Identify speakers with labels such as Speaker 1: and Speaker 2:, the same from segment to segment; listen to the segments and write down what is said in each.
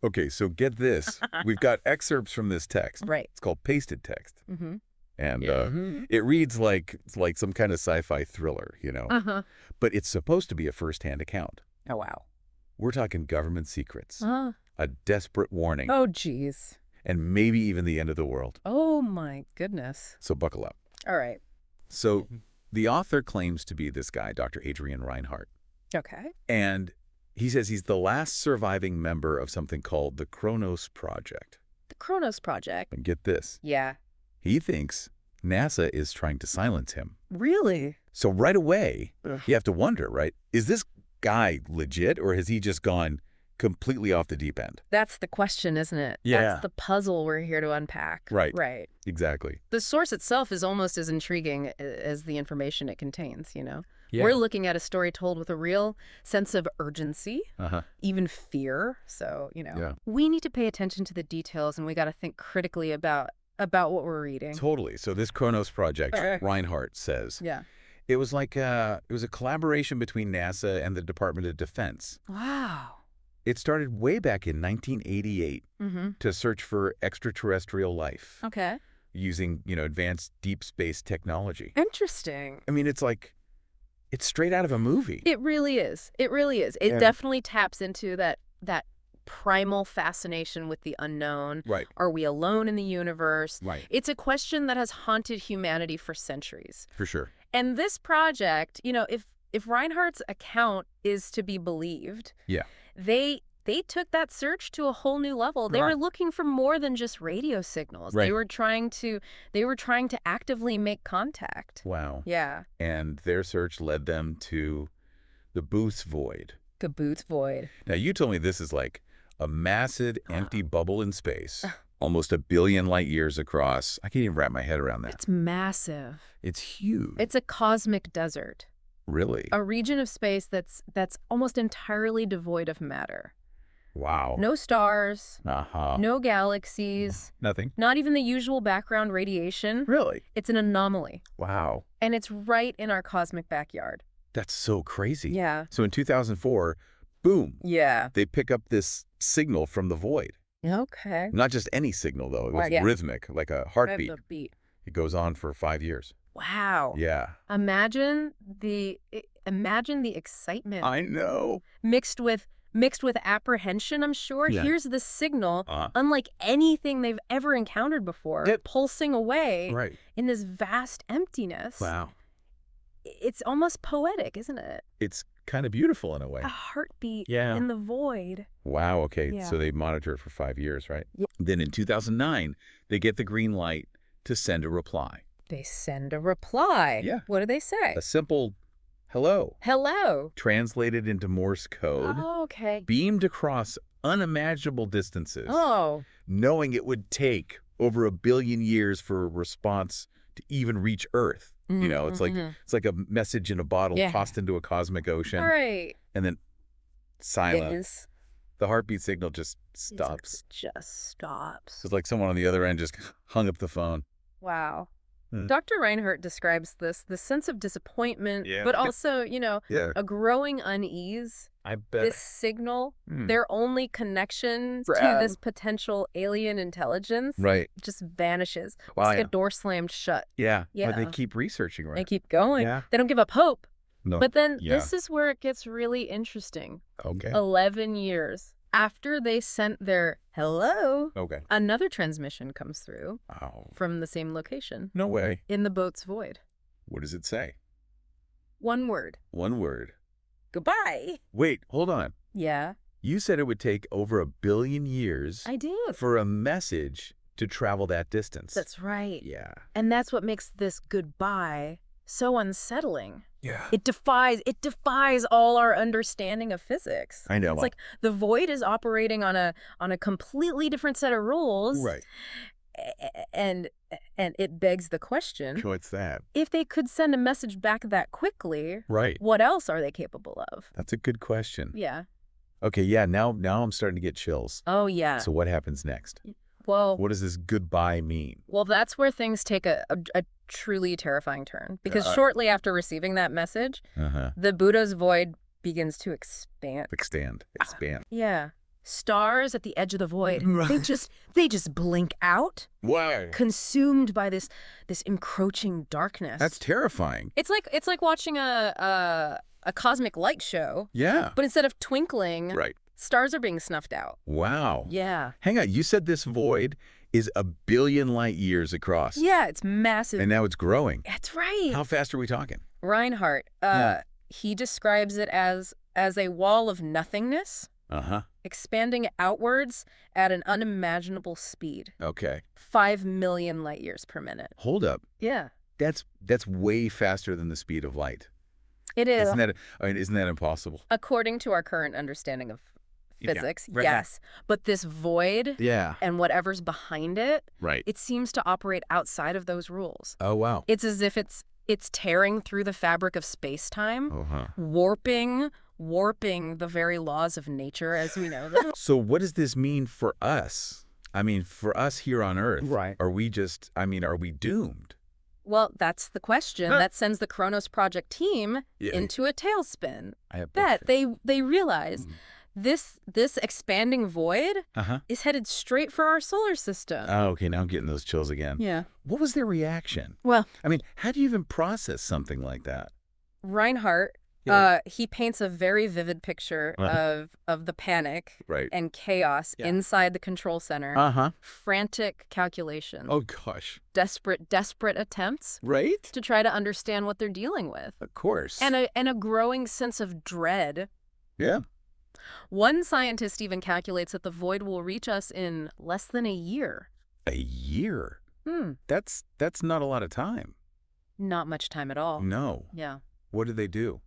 Speaker 1: Okay, so get this. We've got excerpts from this text.
Speaker 2: Right.
Speaker 1: It's called pasted text.
Speaker 2: Mm-hmm.
Speaker 1: And
Speaker 3: Yeah.
Speaker 1: it reads like some kind of sci-fi thriller, you know.
Speaker 2: Uh-huh.
Speaker 1: But it's supposed to be a first-hand account.
Speaker 2: Oh, wow.
Speaker 1: We're talking government secrets,
Speaker 2: Uh,
Speaker 1: a desperate warning,
Speaker 2: oh, geez.
Speaker 1: and maybe even the end of the world.
Speaker 2: Oh, my goodness.
Speaker 1: So buckle up.
Speaker 2: All right.
Speaker 1: So the author claims to be this guy, Dr. Adrian Reinhardt.
Speaker 2: Okay.
Speaker 1: And he says he's the last surviving member of something called the Kronos Project.
Speaker 2: The Kronos Project.
Speaker 1: And get this.
Speaker 2: Yeah.
Speaker 1: He thinks NASA is trying to silence him.
Speaker 2: Really?
Speaker 1: So right away,
Speaker 3: Ugh.
Speaker 1: you have to wonder, right? Is this guy legit, or has he just gone completely off the deep end?
Speaker 2: That's the question, isn't it?
Speaker 3: Yeah.
Speaker 2: That's the puzzle we're here to unpack.
Speaker 1: Right.
Speaker 2: Right.
Speaker 1: Exactly.
Speaker 2: The source itself is almost as intriguing as the information it contains, you know?
Speaker 3: Yeah.
Speaker 2: We're looking at a story told with a real sense of urgency,
Speaker 1: Uh-huh.
Speaker 2: even fear. So, you know,
Speaker 1: Yeah.
Speaker 2: we need to pay attention to the details, and we got to think critically about what we're reading.
Speaker 1: Totally. So this Kronos Project, Reinhardt says,
Speaker 2: Yeah.
Speaker 1: it was like it was a collaboration between NASA and the Department of Defense.
Speaker 2: Wow.
Speaker 1: It started way back in 1988
Speaker 2: Mm-hmm.
Speaker 1: to search for extraterrestrial life
Speaker 2: Okay.
Speaker 1: using, advanced deep space technology.
Speaker 2: Interesting.
Speaker 1: I mean, it's straight out of a movie.
Speaker 2: It really is. It really is. It
Speaker 1: Yeah.
Speaker 2: definitely taps into that primal fascination with the unknown.
Speaker 1: Right.
Speaker 2: Are we alone in the universe?
Speaker 1: Right.
Speaker 2: It's a question that has haunted humanity for centuries.
Speaker 1: For sure.
Speaker 2: And this project, if Reinhardt's account is to be believed,
Speaker 1: Yeah.
Speaker 2: they took that search to a whole new level. They were
Speaker 1: Right.
Speaker 2: looking for more than just radio signals.
Speaker 1: Right.
Speaker 2: They were trying to actively make contact.
Speaker 1: Wow.
Speaker 2: Yeah.
Speaker 1: And their search led them to the Booth's Void.
Speaker 2: Caboose void.
Speaker 1: Now, you told me this is like a massive empty bubble in space, almost 1 billion light years across. I can't even wrap my head around that.
Speaker 2: It's massive.
Speaker 1: It's huge.
Speaker 2: It's a cosmic desert,
Speaker 1: Really?
Speaker 2: a region of space that's almost entirely devoid of matter.
Speaker 1: Wow.
Speaker 2: No stars,
Speaker 1: Uh-huh.
Speaker 2: no galaxies,
Speaker 1: Nothing.
Speaker 2: not even the usual background radiation.
Speaker 1: Really?
Speaker 2: It's an anomaly,
Speaker 1: Wow.
Speaker 2: and it's right in our cosmic backyard.
Speaker 1: That's so crazy.
Speaker 2: Yeah.
Speaker 1: So in 2004, boom,
Speaker 2: Yeah.
Speaker 1: they pick up this signal from the void.
Speaker 2: Okay.
Speaker 1: Not just any signal, though. It was
Speaker 2: Right, yeah.
Speaker 1: rhythmic, like a heartbeat.
Speaker 2: The beat.
Speaker 1: It goes on for 5 years.
Speaker 2: Wow.
Speaker 1: Yeah.
Speaker 2: Imagine the excitement
Speaker 1: I know.
Speaker 2: mixed with apprehension, I'm sure.
Speaker 1: Yeah.
Speaker 2: Here's the signal,
Speaker 1: Uh,
Speaker 2: unlike anything they've ever encountered before,
Speaker 1: Yep.
Speaker 2: pulsing away
Speaker 1: right.
Speaker 2: in this vast emptiness.
Speaker 1: Wow.
Speaker 2: It's almost poetic, isn't it?
Speaker 1: It's kind of beautiful in a way.
Speaker 2: A heartbeat
Speaker 3: Yeah.
Speaker 2: in the void.
Speaker 1: Wow. Okay.
Speaker 2: Yeah.
Speaker 1: So they monitor it for 5 years, right?
Speaker 2: Yeah.
Speaker 1: Then in 2009, they get the green light to send a reply.
Speaker 2: They send a reply.
Speaker 1: Yeah.
Speaker 2: What do they say?
Speaker 1: A simple hello,
Speaker 2: Hello.
Speaker 1: translated into Morse code,
Speaker 2: Oh, okay.
Speaker 1: beamed across unimaginable distances,
Speaker 2: Oh,
Speaker 1: knowing it would take over 1 billion years for a response to even reach Earth. It's like a message in a bottle
Speaker 2: Yeah.
Speaker 1: tossed into a cosmic ocean,
Speaker 2: all right.
Speaker 1: and then silent.
Speaker 2: Yes.
Speaker 1: The heartbeat signal just stops.
Speaker 2: It just stops.
Speaker 1: It's like someone on the other end just hung up the phone.
Speaker 2: Wow.
Speaker 1: Hmm.
Speaker 2: Dr. Reinhardt describes the sense of disappointment,
Speaker 3: Yeah.
Speaker 2: but also,
Speaker 1: Yeah.
Speaker 2: a growing unease.
Speaker 3: I bet.
Speaker 2: This signal,
Speaker 1: Hmm.
Speaker 2: their only connection to
Speaker 1: Brad.
Speaker 2: this potential alien intelligence
Speaker 1: Right.
Speaker 2: just vanishes.
Speaker 1: Wow,
Speaker 2: It's like
Speaker 1: yeah.
Speaker 2: a door slammed shut.
Speaker 1: Yeah.
Speaker 2: Yeah.
Speaker 1: But they keep researching, right?
Speaker 2: They keep going.
Speaker 1: Yeah.
Speaker 2: They don't give up hope.
Speaker 1: No.
Speaker 2: But then
Speaker 1: Yeah.
Speaker 2: this is where it gets really interesting.
Speaker 1: Okay.
Speaker 2: 11 years after they sent their hello,
Speaker 1: Okay.
Speaker 2: another transmission comes through
Speaker 1: Oh.
Speaker 2: from the same location
Speaker 1: No way.
Speaker 2: in the boat's void.
Speaker 1: What does it say?
Speaker 2: One word.
Speaker 1: One word.
Speaker 2: Goodbye.
Speaker 1: Wait, hold on.
Speaker 2: Yeah,
Speaker 1: You said it would take over 1 billion years
Speaker 2: I did.
Speaker 1: for a message to travel that distance.
Speaker 2: That's right.
Speaker 1: Yeah.
Speaker 2: And that's what makes this goodbye so unsettling.
Speaker 1: Yeah.
Speaker 2: It defies all our understanding of physics.
Speaker 1: I know.
Speaker 2: It's like the void is operating on a completely different set of rules.
Speaker 1: Right.
Speaker 2: And it begs the question,
Speaker 1: What's that?
Speaker 2: if they could send a message back that quickly,
Speaker 1: Right.
Speaker 2: what else are they capable of?
Speaker 1: That's a good question.
Speaker 2: Yeah.
Speaker 1: Okay, yeah, now I'm starting to get chills.
Speaker 2: Oh, yeah.
Speaker 1: So what happens next?
Speaker 2: Well,
Speaker 1: What does this goodbye mean?
Speaker 2: that's where things take a truly terrifying turn. Because shortly after receiving that message,
Speaker 1: Uh-huh.
Speaker 2: the Buddha's void begins to expand.
Speaker 1: Expand.
Speaker 2: Yeah. Stars at the edge of the void.
Speaker 1: Right.
Speaker 2: They just blink out,
Speaker 1: Why?
Speaker 2: consumed by this encroaching darkness.
Speaker 1: That's terrifying.
Speaker 2: It's like watching a cosmic light show,
Speaker 1: Yeah.
Speaker 2: but instead of twinkling,
Speaker 1: Right.
Speaker 2: stars are being snuffed out.
Speaker 1: Wow.
Speaker 2: Yeah.
Speaker 1: Hang on. You said this void is 1 billion light years across.
Speaker 2: Yeah, it's massive.
Speaker 1: And now it's growing.
Speaker 2: That's right.
Speaker 1: How fast are we talking?
Speaker 2: Reinhardt,
Speaker 1: Yeah.
Speaker 2: he describes it as a wall of nothingness,
Speaker 1: Uh-huh.
Speaker 2: expanding outwards at an unimaginable speed.
Speaker 1: Okay.
Speaker 2: 5 million light years per minute.
Speaker 1: Hold up.
Speaker 2: Yeah,
Speaker 1: That's way faster than the speed of light.
Speaker 2: it is.
Speaker 1: Isn't that impossible?
Speaker 2: According to our current understanding of
Speaker 1: Yeah,
Speaker 2: physics,
Speaker 1: right.
Speaker 2: yes. But this void
Speaker 1: Yeah.
Speaker 2: and whatever's behind it,
Speaker 1: Right.
Speaker 2: it seems to operate outside of those rules.
Speaker 1: Oh, wow.
Speaker 2: It's as if it's tearing through the fabric of space-time,
Speaker 1: Uh-huh.
Speaker 2: warping the very laws of nature as we know them.
Speaker 1: So what does this mean for us? I mean, for us here on Earth,
Speaker 3: Right.
Speaker 1: are we doomed?
Speaker 2: Well, that's the question. That sends the Kronos Project team
Speaker 1: Yeah.
Speaker 2: into a tailspin.
Speaker 1: I have
Speaker 2: That they realize
Speaker 1: Mm.
Speaker 2: this expanding void
Speaker 1: Uh-huh.
Speaker 2: is headed straight for our solar system.
Speaker 1: Oh, okay, now I'm getting those chills again.
Speaker 2: Yeah.
Speaker 1: What was their reaction?
Speaker 2: Well,
Speaker 1: I mean, how do you even process something like that?
Speaker 2: Reinhardt,
Speaker 1: Yeah.
Speaker 2: he paints a very vivid picture
Speaker 1: Uh-huh.
Speaker 2: of the panic
Speaker 1: Right.
Speaker 2: and chaos
Speaker 1: Yeah.
Speaker 2: inside the control center.
Speaker 1: Uh-huh.
Speaker 2: Frantic calculations,
Speaker 1: Oh, gosh.
Speaker 2: desperate attempts
Speaker 1: Right?
Speaker 2: to try to understand what they're dealing with,
Speaker 1: Of course.
Speaker 2: and a growing sense of dread.
Speaker 1: Yeah.
Speaker 2: One scientist even calculates that the void will reach us in less than a year.
Speaker 1: A year?
Speaker 2: Hmm.
Speaker 1: That's not a lot of time.
Speaker 2: Not much time at all.
Speaker 1: No.
Speaker 2: Yeah.
Speaker 1: What did they do?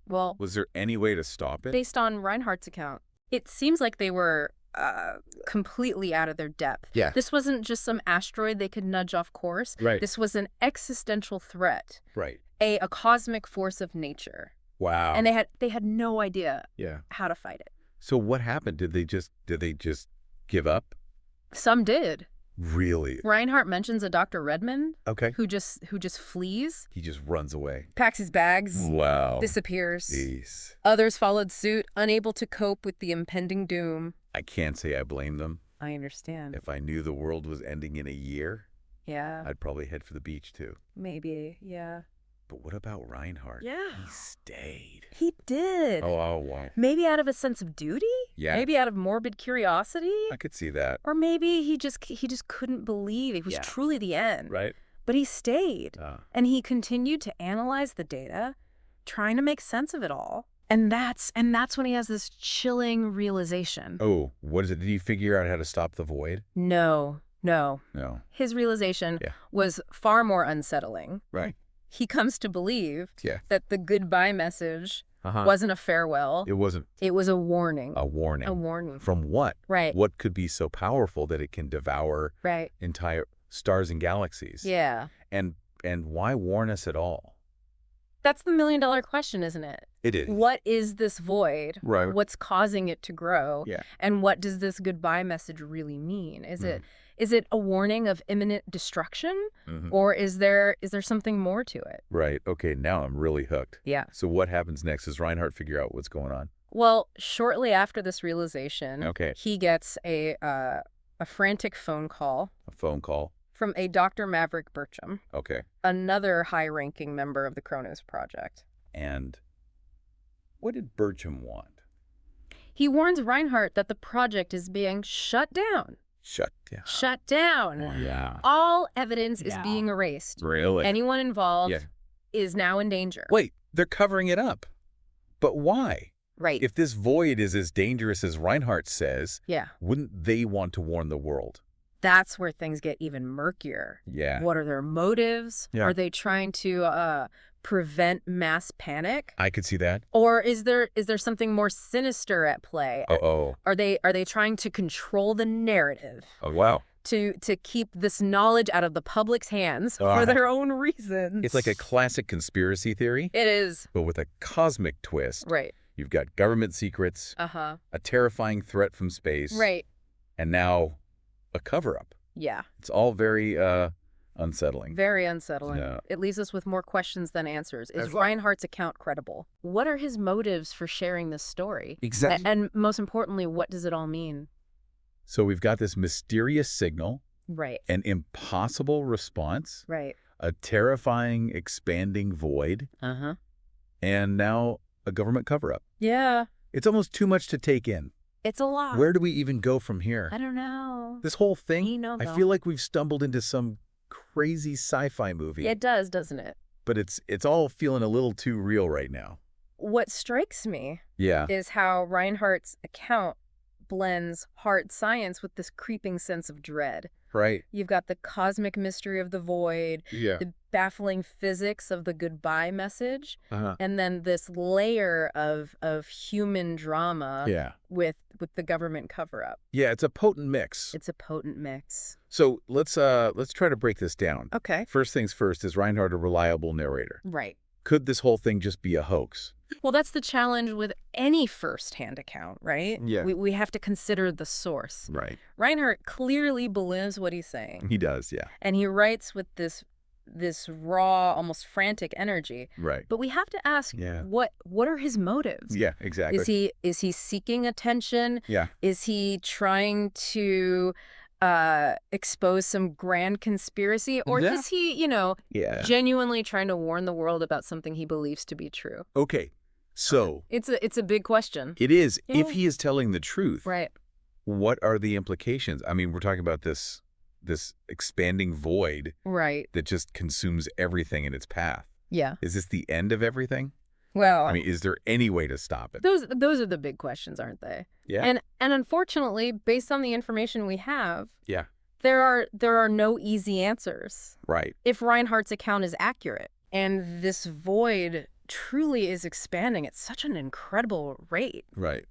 Speaker 2: Well,
Speaker 1: Was there any way to stop it?
Speaker 2: based on Reinhardt's account, it seems like they were completely out of their depth.
Speaker 1: Yeah.
Speaker 2: This wasn't just some asteroid they could nudge off course.
Speaker 1: Right.
Speaker 2: This was an existential threat,
Speaker 1: Right.
Speaker 2: a cosmic force of nature.
Speaker 1: Wow.
Speaker 2: And they had no idea
Speaker 1: Yeah.
Speaker 2: how to fight it.
Speaker 1: So what happened? Did they just give up?
Speaker 2: Some did.
Speaker 1: Really?
Speaker 2: Reinhardt mentions a Dr. Redmond
Speaker 1: Okay.
Speaker 2: who just flees,
Speaker 1: He just runs away.
Speaker 2: packs his bags,
Speaker 1: Wow.
Speaker 2: disappears.
Speaker 1: Jeez.
Speaker 2: Others followed suit, unable to cope with the impending doom.
Speaker 1: I can't say I blame them.
Speaker 2: I understand.
Speaker 1: If I knew the world was ending in a year,
Speaker 2: Yeah,
Speaker 1: I'd probably head for the beach too.
Speaker 2: maybe. Yeah.
Speaker 1: But what about Reinhardt?
Speaker 2: Yeah.
Speaker 1: He stayed.
Speaker 2: He did.
Speaker 1: Oh, wow.
Speaker 2: Maybe out of a sense of duty?
Speaker 1: Yeah.
Speaker 2: Maybe out of morbid curiosity?
Speaker 1: I could see that.
Speaker 2: Or maybe he just couldn't believe it was
Speaker 1: Yeah.
Speaker 2: truly the end.
Speaker 1: Right?
Speaker 2: But he stayed.
Speaker 1: Uh,
Speaker 2: And he continued to analyze the data, trying to make sense of it all. And that's when he has this chilling realization.
Speaker 1: oh, what is it? Did he figure out how to stop the void?
Speaker 2: No.
Speaker 1: No.
Speaker 2: His realization
Speaker 1: Yeah.
Speaker 2: was far more unsettling.
Speaker 1: Right.
Speaker 2: He comes to believe
Speaker 1: Yeah.
Speaker 2: that the goodbye message
Speaker 1: Uh-huh.
Speaker 2: wasn't a farewell.
Speaker 1: It wasn't
Speaker 2: It was a warning.
Speaker 1: a warning.
Speaker 2: A warning.
Speaker 1: From what?
Speaker 2: Right.
Speaker 1: What could be so powerful that it can devour
Speaker 2: Right.
Speaker 1: entire stars and galaxies?
Speaker 2: Yeah.
Speaker 1: And why warn us at all?
Speaker 2: That's the million-dollar question, isn't it?
Speaker 1: It is.
Speaker 2: What is this void?
Speaker 1: Right.
Speaker 2: What's causing it to grow?
Speaker 1: Yeah.
Speaker 2: And what does this goodbye message really mean? Is it a warning of imminent destruction?
Speaker 1: Mhm.
Speaker 2: Or is there something more to it?
Speaker 1: Right. Okay, now I'm really hooked.
Speaker 2: Yeah.
Speaker 1: So what happens next? Does Reinhardt figure out what's going on?
Speaker 2: Well, shortly after this realization,
Speaker 1: Okay.
Speaker 2: he gets a frantic phone call
Speaker 1: A phone call.
Speaker 2: from a Dr. Maverick Burcham,
Speaker 1: Okay.
Speaker 2: another high-ranking member of the Kronos Project.
Speaker 1: And what did Bertram want?
Speaker 2: He warns Reinhardt that the project is being shut down.
Speaker 1: Shut down.
Speaker 2: Shut down.
Speaker 1: Yeah.
Speaker 2: All evidence is
Speaker 3: Yeah.
Speaker 2: being erased.
Speaker 1: Really?
Speaker 2: Anyone involved
Speaker 1: Yeah.
Speaker 2: is now in danger.
Speaker 1: Wait, they're covering it up. But why?
Speaker 2: Right.
Speaker 1: If this void is as dangerous as Reinhardt says,
Speaker 2: Yeah.
Speaker 1: wouldn't they want to warn the world?
Speaker 2: That's where things get even murkier.
Speaker 1: Yeah.
Speaker 2: What are their motives?
Speaker 1: Yeah.
Speaker 2: Are they trying to prevent mass panic?
Speaker 1: I could see that.
Speaker 2: Or is there something more sinister at play?
Speaker 1: Uh-oh.
Speaker 2: Are they trying to control the narrative?
Speaker 1: Oh, wow.
Speaker 2: To keep this knowledge out of the public's hands
Speaker 1: Ah.
Speaker 2: for their own reasons.
Speaker 1: It's like a classic conspiracy theory,
Speaker 2: It is.
Speaker 1: but with a cosmic twist.
Speaker 2: Right.
Speaker 1: You've got government secrets,
Speaker 2: Uh-huh.
Speaker 1: a terrifying threat from space,
Speaker 2: Right.
Speaker 1: and now a cover-up.
Speaker 2: Yeah.
Speaker 1: It's all very unsettling.
Speaker 2: Very unsettling.
Speaker 1: Yeah.
Speaker 2: It leaves us with more questions than answers. Is
Speaker 1: That's right.
Speaker 2: Reinhardt's account credible? What are his motives for sharing this story?
Speaker 1: Exactly.
Speaker 2: And most importantly, what does it all mean?
Speaker 1: So we've got this mysterious signal,
Speaker 2: Right.
Speaker 1: an impossible response,
Speaker 2: Right.
Speaker 1: a terrifying expanding void,
Speaker 2: Uh-huh.
Speaker 1: and now a government cover-up.
Speaker 2: Yeah.
Speaker 1: It's almost too much to take in.
Speaker 2: It's a lot.
Speaker 1: Where do we even go from here?
Speaker 2: I don't know.
Speaker 1: This whole thing,
Speaker 2: You know,
Speaker 1: I
Speaker 2: though.
Speaker 1: feel like we've stumbled into some crazy sci-fi movie.
Speaker 2: It does, doesn't it?
Speaker 1: But it's all feeling a little too real right now.
Speaker 2: What strikes me
Speaker 1: Yeah.
Speaker 2: is how Reinhardt's account blends hard science with this creeping sense of dread.
Speaker 1: Right.
Speaker 2: You've got the cosmic mystery of the void,
Speaker 1: Yeah.
Speaker 2: the baffling physics of the goodbye message,
Speaker 1: Uh-huh.
Speaker 2: and then this layer of human drama
Speaker 1: Yeah.
Speaker 2: with the government cover-up.
Speaker 1: Yeah, it's a potent mix.
Speaker 2: It's a potent mix.
Speaker 1: So let's try to break this down.
Speaker 2: Okay.
Speaker 1: First things first, is Reinhardt a reliable narrator?
Speaker 2: Right.
Speaker 1: Could this whole thing just be a hoax?
Speaker 2: Well, that's the challenge with any first-hand account, right?
Speaker 1: Yeah.
Speaker 2: We have to consider the source.
Speaker 1: Right.
Speaker 2: Reinhardt clearly believes what he's saying.
Speaker 1: He does, yeah.
Speaker 2: And he writes with this raw, almost frantic energy.
Speaker 1: Right.
Speaker 2: But we have to ask,
Speaker 1: Yeah.
Speaker 2: what are his motives?
Speaker 1: Yeah, exactly.
Speaker 2: Is he seeking attention?
Speaker 1: Yeah.
Speaker 2: Is he trying to expose some grand conspiracy? Or
Speaker 1: Yeah.
Speaker 2: is he,
Speaker 1: Yeah.
Speaker 2: genuinely trying to warn the world about something he believes to be true?
Speaker 1: Okay. So
Speaker 2: It's a big question.
Speaker 1: it is,
Speaker 2: Yeah.
Speaker 1: if he is telling the truth,
Speaker 2: Right.
Speaker 1: what are the implications? I mean, we're talking about this expanding void
Speaker 2: Right.
Speaker 1: that just consumes everything in its path.
Speaker 2: Yeah.
Speaker 1: Is this the end of everything?
Speaker 2: Well,
Speaker 1: I mean, is there any way to stop it?
Speaker 2: those are the big questions, aren't they?
Speaker 1: Yeah.
Speaker 2: And unfortunately, based on the information we have,
Speaker 1: Yeah.
Speaker 2: there are no easy answers.
Speaker 1: Right.
Speaker 2: If Reinhardt's account is accurate and this void truly is expanding at such an incredible rate,
Speaker 1: Right.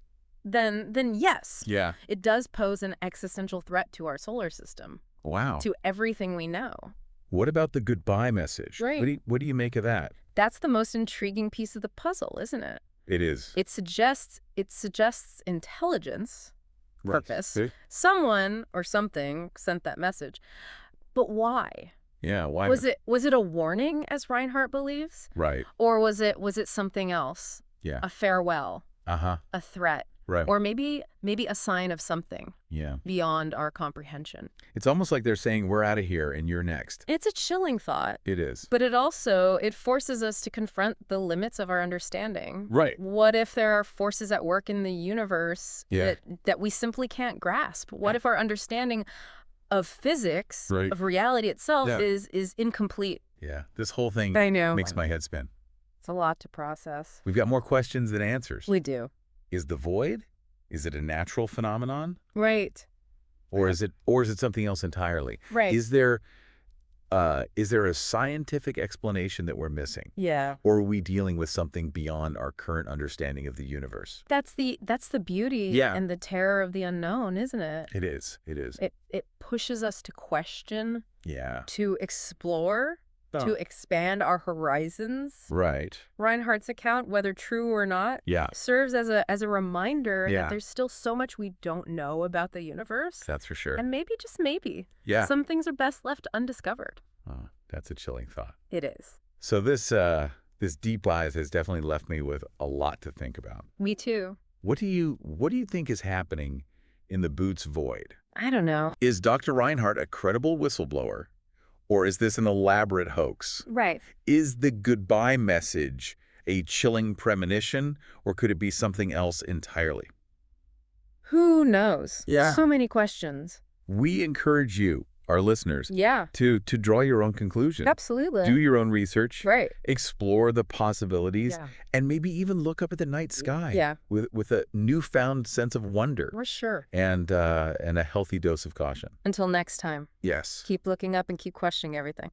Speaker 2: then yes,
Speaker 1: Yeah.
Speaker 2: it does pose an existential threat to our solar system,
Speaker 1: Wow.
Speaker 2: to everything we know.
Speaker 1: What about the goodbye message?
Speaker 2: Right.
Speaker 1: What do you make of that?
Speaker 2: That's the most intriguing piece of the puzzle, isn't it?
Speaker 1: It is.
Speaker 2: It suggests intelligence,
Speaker 1: Right.
Speaker 2: purpose.
Speaker 1: See?
Speaker 2: Someone or something sent that message. But why?
Speaker 1: Yeah. Why?
Speaker 2: Was it a warning, as Reinhardt believes?
Speaker 1: Right.
Speaker 2: Or was it something else?
Speaker 1: Yeah.
Speaker 2: A farewell,
Speaker 1: Uh-huh.
Speaker 2: a threat,
Speaker 1: Right.
Speaker 2: or maybe a sign of something
Speaker 1: Yeah.
Speaker 2: beyond our comprehension.
Speaker 1: It's almost like they're saying, we're out of here and you're next.
Speaker 2: It's a chilling thought,
Speaker 1: It is.
Speaker 2: but it forces us to confront the limits of our understanding.
Speaker 1: Right.
Speaker 2: What if there are forces at work in the universe
Speaker 1: Yeah.
Speaker 2: that we simply can't grasp? What if our understanding of physics,
Speaker 1: Right.
Speaker 2: of reality itself,
Speaker 1: Yeah.
Speaker 2: is incomplete?
Speaker 1: Yeah. This whole thing
Speaker 2: I know.
Speaker 1: makes my head spin.
Speaker 2: It's a lot to process.
Speaker 1: We've got more questions than answers.
Speaker 2: We do.
Speaker 1: Is the void? Is it a natural phenomenon?
Speaker 2: Right.
Speaker 1: Or is it something else entirely?
Speaker 2: Right.
Speaker 1: Is there a scientific explanation that we're missing?
Speaker 2: Yeah.
Speaker 1: Or are we dealing with something beyond our current understanding of the universe?
Speaker 2: That's the beauty
Speaker 1: Yeah.
Speaker 2: and the terror of the unknown, isn't it?
Speaker 1: It is. It is.
Speaker 2: It pushes us to question,
Speaker 1: Yeah.
Speaker 2: to explore,
Speaker 1: Oh.
Speaker 2: to expand our horizons.
Speaker 1: Right.
Speaker 2: Reinhardt's account, whether true or not,
Speaker 1: Yeah.
Speaker 2: serves as a reminder
Speaker 1: Yeah.
Speaker 2: that there's still so much we don't know about the universe.
Speaker 1: That's for sure.
Speaker 2: And maybe, just maybe,
Speaker 1: Yeah.
Speaker 2: some things are best left undiscovered.
Speaker 1: Oh, that's a chilling thought.
Speaker 2: It is.
Speaker 1: So this deep dive has definitely left me with a lot to think about.
Speaker 2: Me too.
Speaker 1: What do you think is happening in the Boots void?
Speaker 2: I don't know.
Speaker 1: Is Dr. Reinhardt a credible whistleblower, or is this an elaborate hoax?
Speaker 2: Right.
Speaker 1: Is the goodbye message a chilling premonition, or could it be something else entirely?
Speaker 2: Who knows?
Speaker 1: Yeah.
Speaker 2: So many questions.
Speaker 1: We encourage you, our listeners,
Speaker 2: Yeah.
Speaker 1: to draw your own conclusion.
Speaker 2: Absolutely.
Speaker 1: Do your own research.
Speaker 2: Right.
Speaker 1: Explore the possibilities,
Speaker 2: Yeah.
Speaker 1: and maybe even look up at the night sky
Speaker 2: Yeah.
Speaker 1: with a newfound sense of wonder
Speaker 2: For sure.
Speaker 1: and a healthy dose of caution.
Speaker 2: Until next time,
Speaker 1: Yes.
Speaker 2: keep looking up and keep questioning everything.